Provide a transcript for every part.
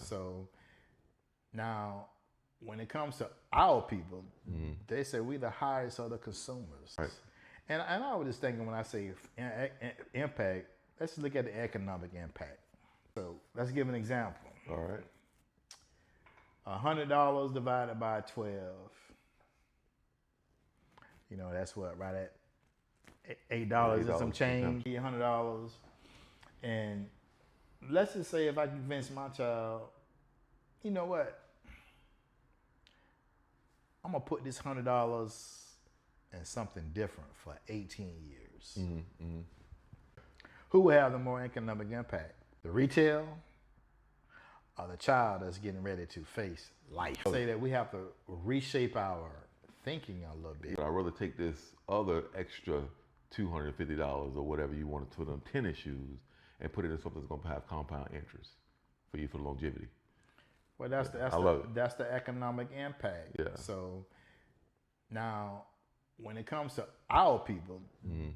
So now, when it comes to our people, they say we the highest of the consumers. Right. And I was just thinking when I say impact, let's look at the economic impact. So let's give an example. All right. $100 divided by 12. You know, that's what, right at $8 and some change, $100. And let's just say if I convince my child, you know what? I'm gonna put this $100 in something different for 18 years. Who will have the more economic impact? The retail or the child that's getting ready to face life? Say that we have to reshape our thinking a little bit. I'd rather take this other extra $250 or whatever you want to put on tennis shoes and put it in something that's going to have compound interest for you for longevity. Well, that's the economic impact. Yeah. So now, when it comes to our people,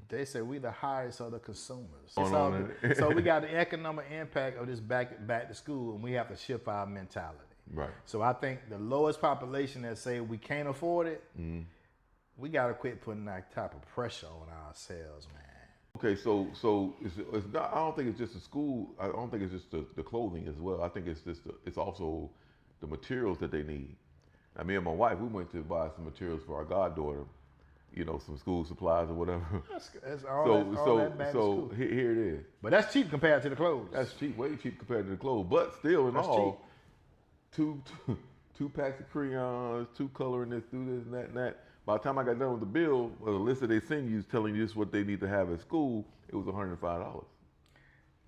they say we the highest of the consumers. So we got the economic impact of this back to school, and we have to shift our mentality. Right. So I think the lowest population that say we can't afford it, we got to quit putting that type of pressure on ourselves, man. Okay, so it's not. I don't think it's just the school. I don't think it's just the clothing as well. I think it's just it's also the materials that they need. Now, me and my wife, we went to buy some materials for our goddaughter. You know, some school supplies or whatever. That's all that bad so here it is. But that's cheap compared to the clothes. That's cheap, way cheap compared to the clothes. But still, in all, two packs of crayons, 2 coloring this, do this and that and that. By the time I got done with the bill, the list that they send you is telling you this what they need to have at school. It was $105.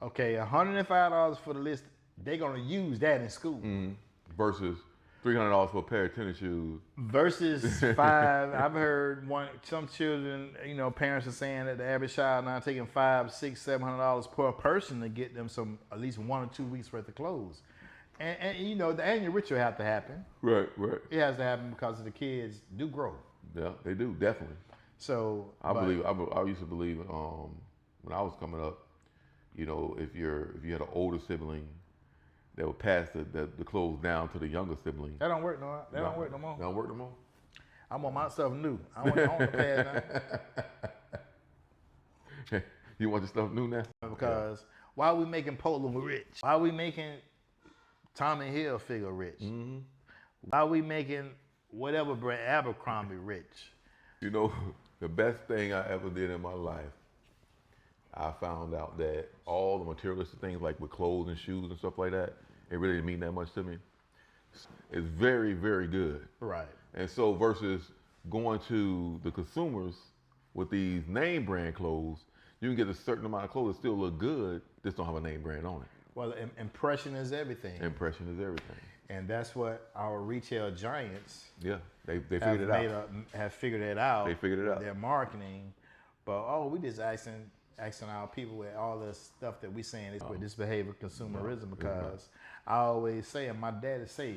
Okay, $105 for the list. They're gonna use that in school. Versus $300 for a pair of tennis shoes. Versus five. I've heard some children, you know, parents are saying that the average child now taking $500, $600, $700 per person to get them some at least 1 or 2 weeks worth of clothes. And you know, the annual ritual have to happen. Right. It has to happen because the kids do grow. Yeah, they do, definitely. So I used to believe when I was coming up, you know, if you had an older sibling, they would pass the clothes down to the younger sibling. That don't work no more. That don't work no more. That don't work no more? I want my stuff new. I want to pass now. You want your stuff new now? Because why are we making Polo rich? Why are we making Tommy Hilfiger rich? Why are we making whatever brand Abercrombie rich? You know, the best thing I ever did in my life, I found out that all the materialistic things like with clothes and shoes and stuff like that, it really didn't mean that much to me. It's very, very good. Right. And so versus going to the consumers with these name brand clothes, you can get a certain amount of clothes that still look good, just don't have a name brand on it. Well, impression is everything. Impression is everything. And that's what our retail giants they figured it out. Have figured it out. They figured it out. Their marketing. But we just asking our people with all this stuff that we saying with this behavior consumerism, because I always say, and my daddy say,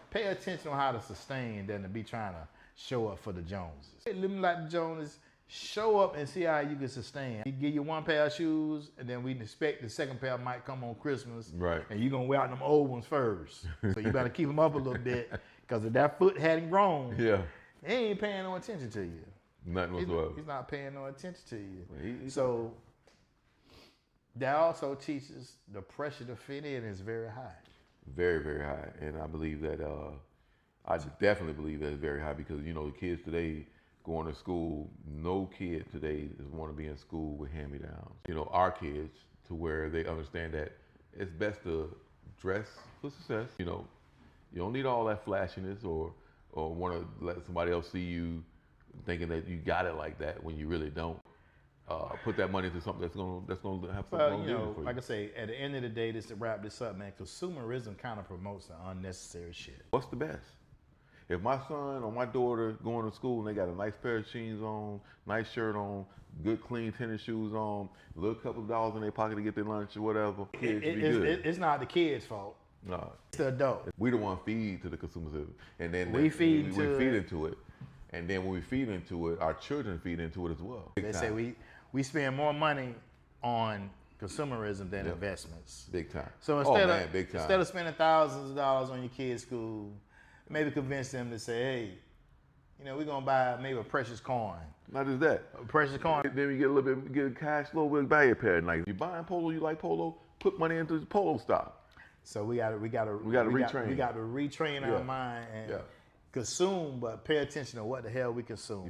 pay attention on how to sustain than to be trying to show up for the Joneses. Living like the Joneses, show up and see how you can sustain. He give you 1 pair of shoes, and then we expect the second pair might come on Christmas. Right. And you're going to wear out them old ones first. So you better keep them up a little bit, because if that foot hadn't grown, he ain't paying no attention to you. Nothing whatsoever. He's not paying no attention to you. So that also teaches the pressure to fit in is very high. Very, very high. And I believe that, I definitely believe that it's very high, because, you know, the kids today going to school, no kid today is want to be in school with hand-me-downs. You know, our kids, to where they understand that it's best to dress for success. You know, you don't need all that flashiness or want to let somebody else see you thinking that you got it like that when you really don't. Put that money into something that's gonna have some longevity for you. Like I say, at the end of the day, just to wrap this up, man, consumerism kind of promotes the unnecessary shit. What's the best? If my son or my daughter going to school and they got a nice pair of jeans on, nice shirt on, good clean tennis shoes on, a little couple of dollars in their pocket to get their lunch or whatever, kids be good. It's not the kids' fault. No, it's the adult. We the one feed to the consumerism, and then we feed into it, and then when we feed into it, our children feed into it as well. They say we spend more money on consumerism than Yep. investments. Big time. So Big time. instead of spending thousands of dollars on your kids' school, maybe convince them to say, hey, you know, we're gonna buy maybe a precious coin. Not just that. A precious coin. Then you get a little bit, get a cash flow, we'll buy you a pair of Nikes. You buying polo, you like polo, put money into the polo stock. So we got to retrain. We got to retrain our mind and consume, but pay attention to what the hell we consume.